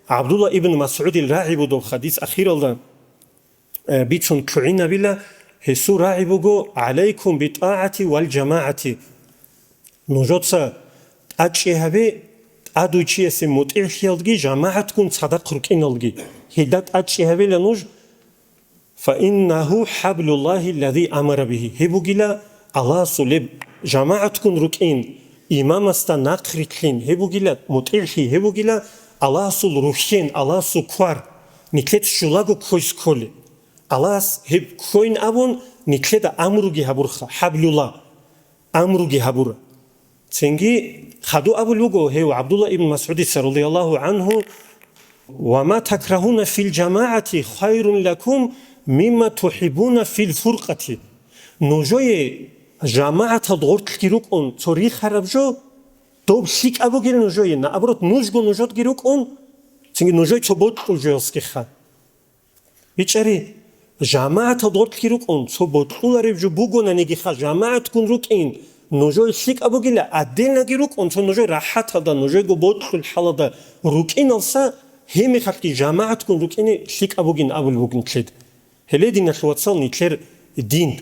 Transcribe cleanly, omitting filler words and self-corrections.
Abdullah ibn Mas'ud il-ra'i budu hadis akhiralda biçun ku'ina billa hesu ra'i bugu alaykum bi ta'ati wal jama'ati nujotsa achehave aduchi ese mutirhialgi jama'at kun sadaq rukinalgi hidat achehave lanuj fa innahu hablullahi alladhi amara bihi hebugila Allah sulib jama'at kun rukin imamasta naqritlin hebugila mutirhi hebugila Allah sul ruhin Allah su kwar niklet shulagu koiskoli Allah heb koin avon nikleda amrugi haburkha hablullah amrugi habur Sengi khadu abulugo he Abdullah ibn Mas'ud radhiyallahu anhu wa ma takrahuna fil jama'ati khairun lakum mimma tuhibuna fil furqati nojoye jama'at dort giruk on tsori kharabjo dob sik abogel nojoye na abrot nujgo nojot giruk on sengi nojoy chobot ujoski kha bichari jama'at dort giruk on chobot ularevjo bugona negi kha jama'at kun rukin نوجوی شیک ابوگیله عدل نگیروک اونچه نوجوی راحت هدا نوجوی گبود خل حالا روکین السا همی خاکی جماعت کن روکینی شیک ابوگین اول بوگین کلید هلی دین شواتسال نیتر دین